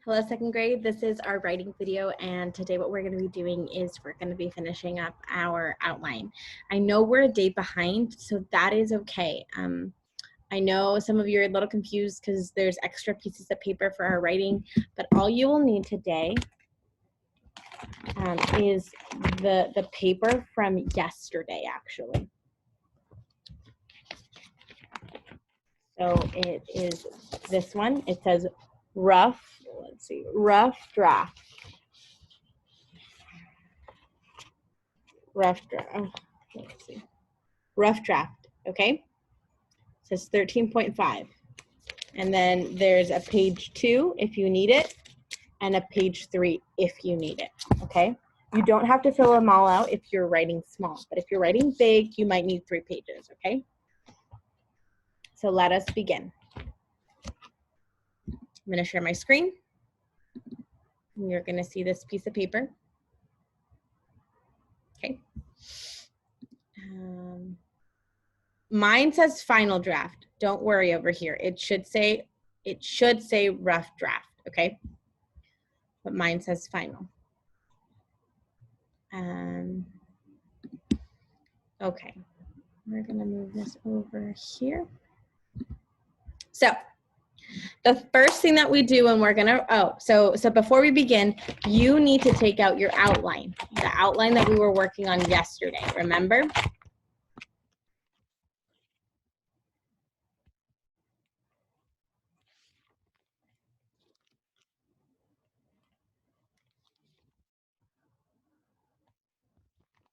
Hello, second grade. This is our writing video, and today what we're going to be doing is we're going to be finishing up our outline. I know we're a day behind, so that is okay. I know some of you are a little confused because there's extra pieces of paper for our writing, but all you will need today is the paper from yesterday, actually. So it is this one. It says rough draft. Rough draft, okay? It says 13.5. And then there's a page 2 if you need it, and a page 3 if you need it, okay? You don't have to fill them all out if you're writing small, but if you're writing big, you might need 3 pages, okay? So let us begin. I'm gonna share my screen. And you're gonna see this piece of paper. Okay. Mine says final draft. Don't worry over here. It should say rough draft, okay? But mine says final. Okay, we're gonna move this over here. So the first thing that we do when we're gonna, so before we begin, you need to take out your outline, the outline that we were working on yesterday, remember?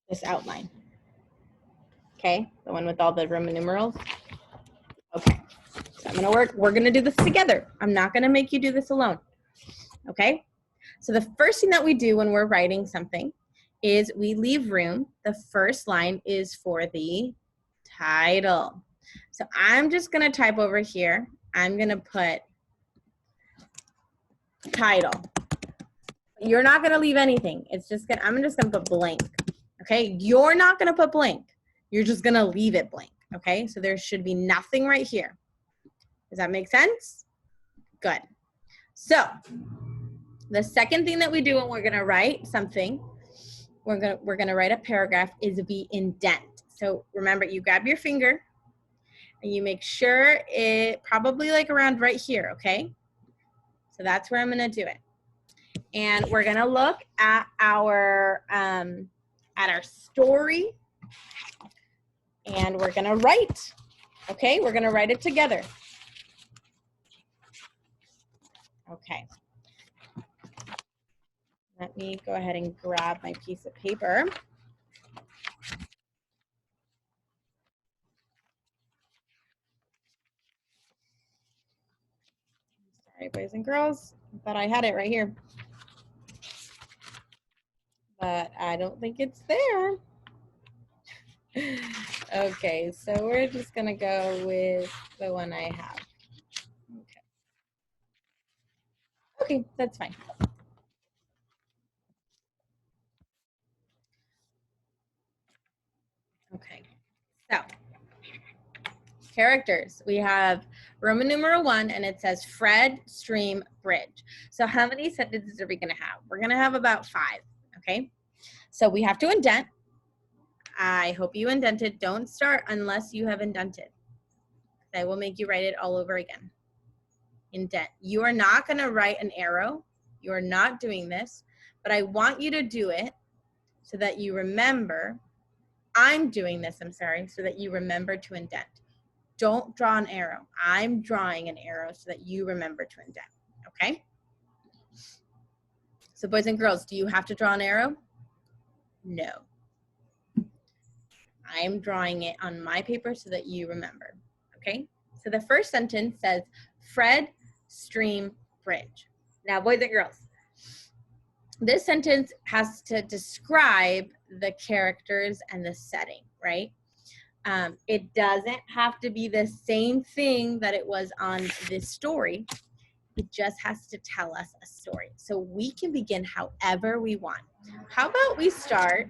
This outline, okay? The one with all the Roman numerals. Okay, so we're gonna do this together. I'm not gonna make you do this alone, okay? So the first thing that we do when we're writing something is we leave room. The first line is for the title. So I'm just gonna type over here. I'm gonna put title. You're not gonna leave anything. I'm just gonna put blank, okay? You're not gonna put blank. You're just gonna leave it blank, okay? So there should be nothing right here. Does that make sense? Good. So the second thing that we do when we're gonna write something, we're gonna write a paragraph, is we indent. So remember, you grab your finger and you make sure it probably like around right here, okay? So that's where I'm gonna do it. And we're gonna look at our story, and we're gonna write, okay? We're gonna write it together. Okay. Let me go ahead and grab my piece of paper. Sorry, boys and girls, but I had it right here. But I don't think it's there. Okay, so we're just gonna go with the one I have. Okay, that's fine. Okay, so characters. We have Roman numeral 1, and it says Fred, stream, bridge. So how many sentences are we gonna have? We're gonna have about 5, okay? So we have to indent. I hope you indented. Don't start unless you have indented. I will make you write it all over again. Indent. You are not gonna write an arrow. You are not doing this, but I want you to do it so that you remember. I'm doing this, I'm sorry, so that you remember to indent. Don't draw an arrow. I'm drawing an arrow so that you remember to indent, okay? So boys and girls, do you have to draw an arrow? No. I am drawing it on my paper so that you remember, okay? So the first sentence says, Fred, stream, bridge. Now, boys and girls, this sentence has to describe the characters and the setting, right? It doesn't have to be the same thing that it was on this story. It just has to tell us a story. So we can begin however we want. How about we start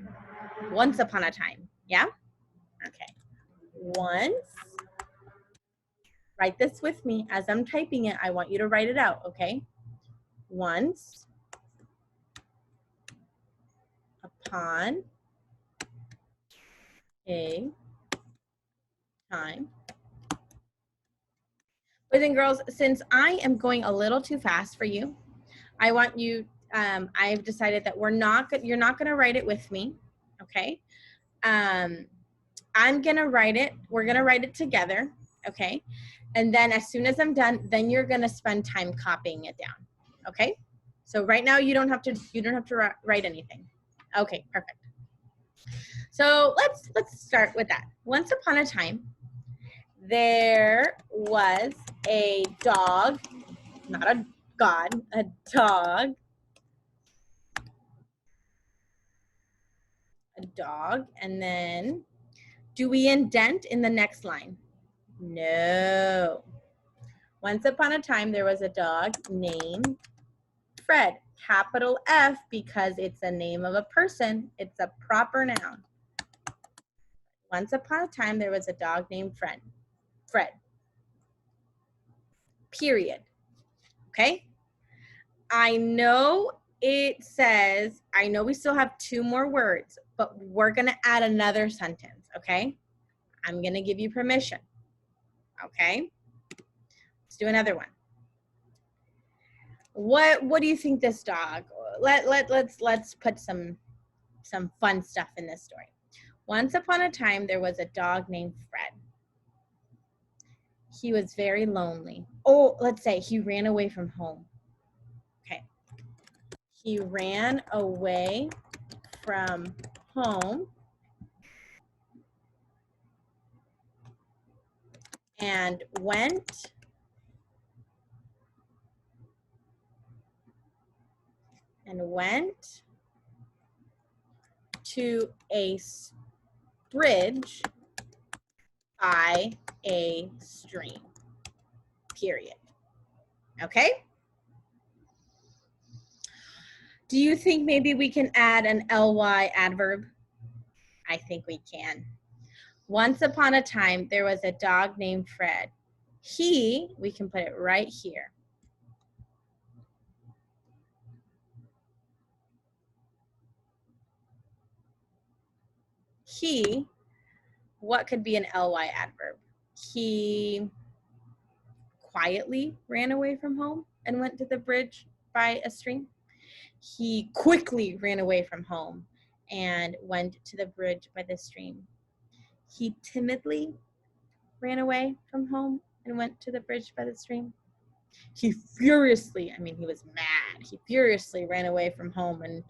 once upon a time, yeah? Okay, once. Write this with me. As I'm typing it, I want you to write it out, okay? once upon a time. Boys and girls, since I am going a little too fast for you, I want you, I've decided that you're not gonna write it with me, okay? I'm gonna write it, we're gonna write it together, okay? And then as soon as I'm done, then you're gonna spend time copying it down, okay? So right now you don't have to write anything. Okay, perfect. So let's start with that. Once upon a time, there was a dog, not a god, a dog. A dog, and then do we indent in the next line? No. Once upon a time, there was a dog named Fred. Capital F because it's a name of a person. It's a proper noun. Once upon a time, there was a dog named Fred. Fred. Period. Okay? I know it says, I know we still have 2 more words, but we're going to add another sentence, okay? I'm going to give you permission. Okay? Let's do another one. What do you think this dog? Let's put some fun stuff in this story. Once upon a time, there was a dog named Fred. He was very lonely. Oh, let's say he ran away from home. Okay. He ran away from home and went to a bridge by a stream. Period. Okay? Do you think maybe we can add an ly adverb? I think we can. Once upon a time, there was a dog named Fred. We can put it right here. What could be an ly adverb? He quietly ran away from home and went to the bridge by a stream. He quickly ran away from home and went to the bridge by the stream. He timidly ran away from home and went to the bridge by the stream. He furiously, he was mad. He furiously ran away from home and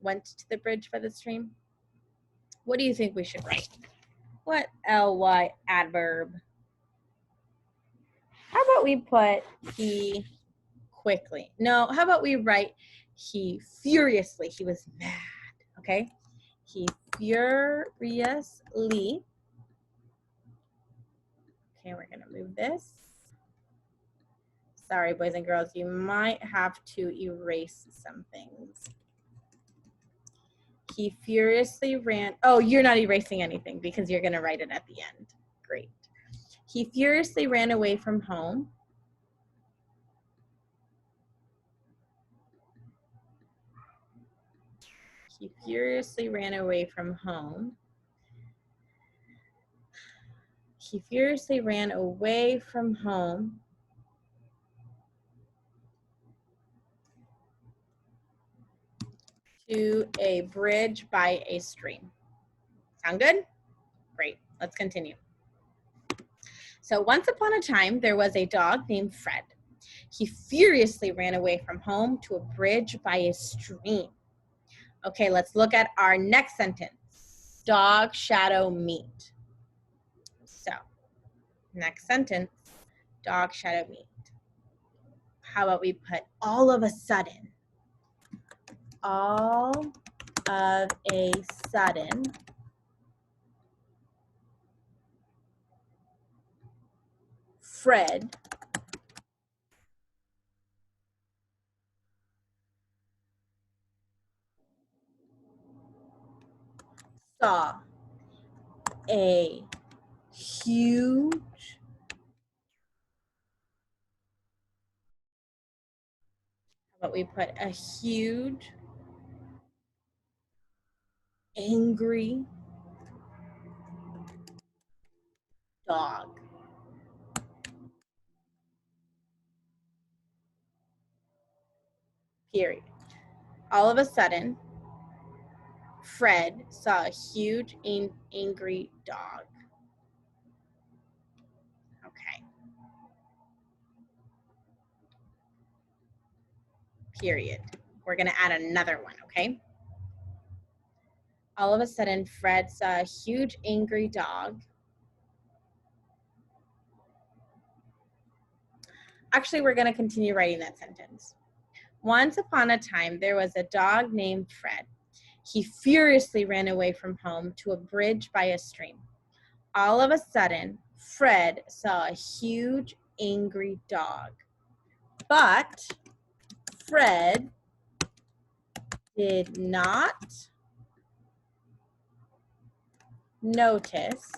went to the bridge by the stream. What do you think we should write? What ly adverb? How about we put he quickly? No, how about we write he furiously, he was mad, okay? He furiously, okay, we're gonna move this. Sorry, boys and girls, you might have to erase some things. He furiously ran, oh, you're not erasing anything because you're gonna write it at the end. Great. He furiously ran away from home. He furiously ran away from home. He furiously ran away from home to a bridge by a stream. Sound good? Great, let's continue. So once upon a time, there was a dog named Fred. He furiously ran away from home to a bridge by a stream. Okay, let's look at our next sentence. Dog, shadow, meet. So, next sentence, dog, shadow, meet. How about we put all of a sudden? All of a sudden, Fred saw a huge but we put a huge, angry dog. Period. All of a sudden, Fred saw a huge, angry dog. Okay. Period. We're going to add another one, okay? All of a sudden, Fred saw a huge, angry dog. Actually, we're going to continue writing that sentence. Once upon a time, there was a dog named Fred. He furiously ran away from home to a bridge by a stream. All of a sudden, Fred saw a huge, angry dog. But Fred did not notice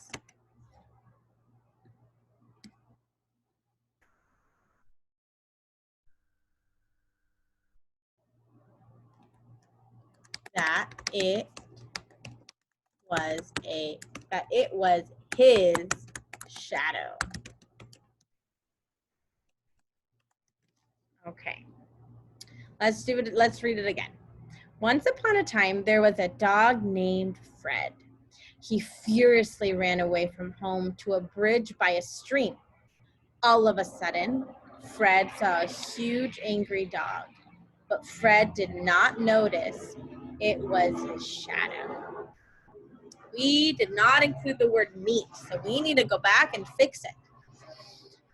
that it was his shadow. Okay. Let's read it again. Once upon a time, there was a dog named Fred. He furiously ran away from home to a bridge by a stream. All of a sudden, Fred saw a huge, angry dog, but Fred did not notice it was his shadow. We did not include the word meet, so we need to go back and fix it.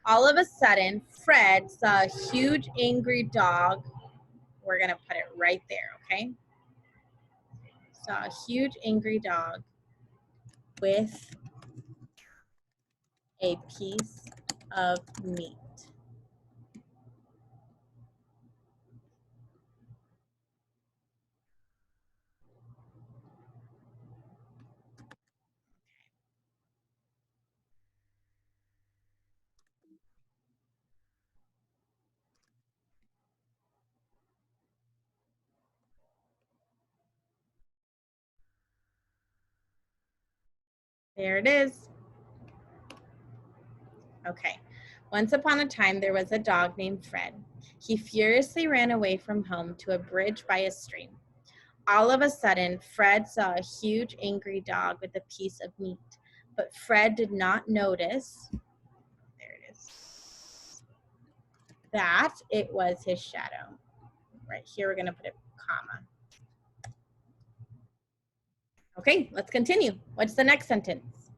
All of a sudden, Fred saw a huge, angry dog. We're going to put it right there, okay? Saw a huge, angry dog with a piece of meat. There it is. Okay. Once upon a time, there was a dog named Fred. He furiously ran away from home to a bridge by a stream. All of a sudden, Fred saw a huge, angry dog with a piece of meat, but Fred did not notice, there it is, that it was his shadow. Right here, we're gonna put a comma. Okay, let's continue. What's the next sentence?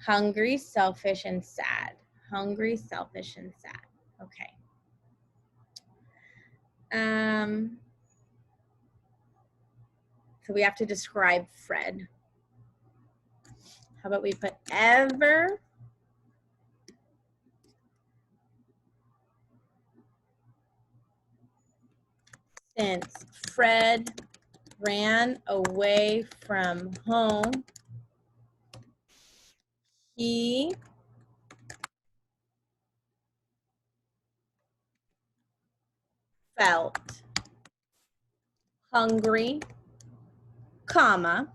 Hungry, selfish, and sad. Hungry, selfish, and sad. Okay. So we have to describe Fred. How about we put ever since Fred ran away from home, he felt hungry, comma,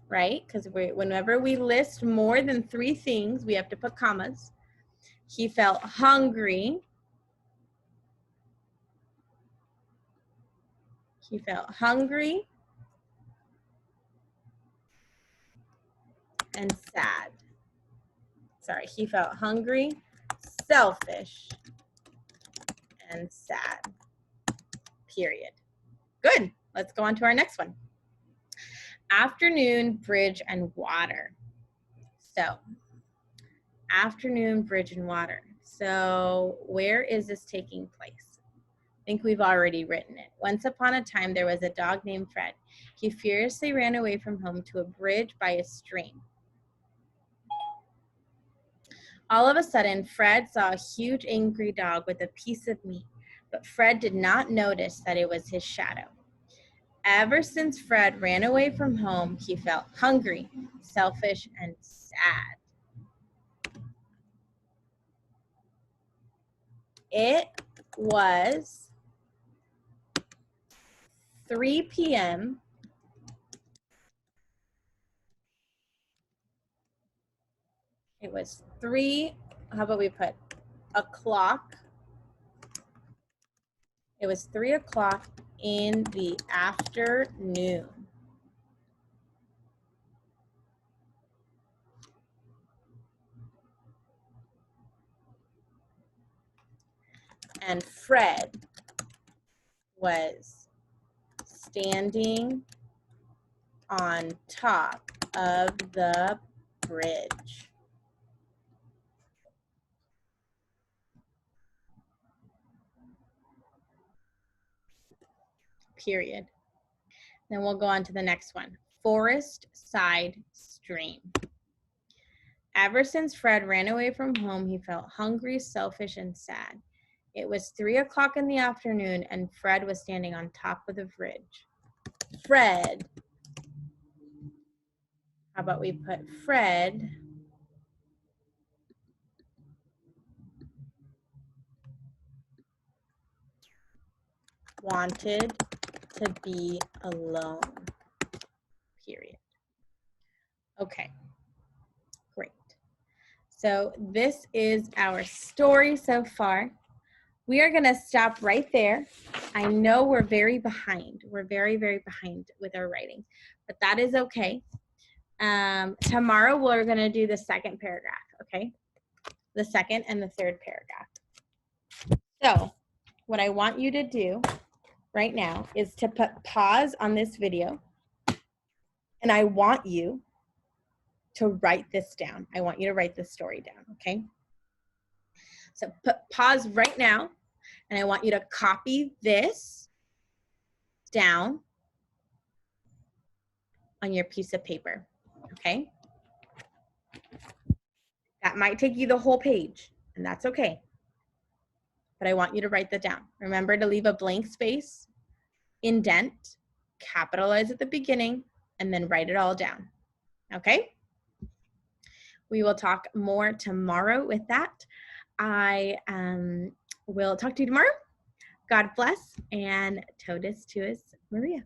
right? Because whenever we list more than 3 things, we have to put commas. He felt hungry. He felt hungry and sad. Sorry, he felt hungry, selfish, and sad. Period. Good. Let's go on to our next one. Afternoon, bridge, and water. So, afternoon, bridge, and water. So, where is this taking place? I think we've already written it. Once upon a time, there was a dog named Fred. He furiously ran away from home to a bridge by a stream. All of a sudden, Fred saw a huge, angry dog with a piece of meat, but Fred did not notice that it was his shadow. Ever since Fred ran away from home, he felt hungry, selfish, and sad. It was 3 p.m. It was 3, how about we put o'clock? It was 3 o'clock in the afternoon. And Fred was standing on top of the bridge. Period. Then we'll go on to the next one. Forest side stream. Ever since Fred ran away from home, he felt hungry, selfish, and sad. It was 3 o'clock in the afternoon, and Fred was standing on top of the bridge. Fred, how about we put Fred wanted to be alone, period. Okay, great. So this is our story so far. We are gonna stop right there. I know we're very behind. We're very, very behind with our writing, but that is okay. Tomorrow we're gonna do the second paragraph, okay? The second and the third paragraph. So what I want you to do right now is to put pause on this video, and I want you to write this down. I want you to write this story down, okay? So put pause right now, and I want you to copy this down on your piece of paper, okay? That might take you the whole page, and that's okay. But I want you to write that down. Remember to leave a blank space, indent, capitalize at the beginning, and then write it all down, okay? We will talk more tomorrow with that. I will talk to you tomorrow. God bless, and totus tuus Maria.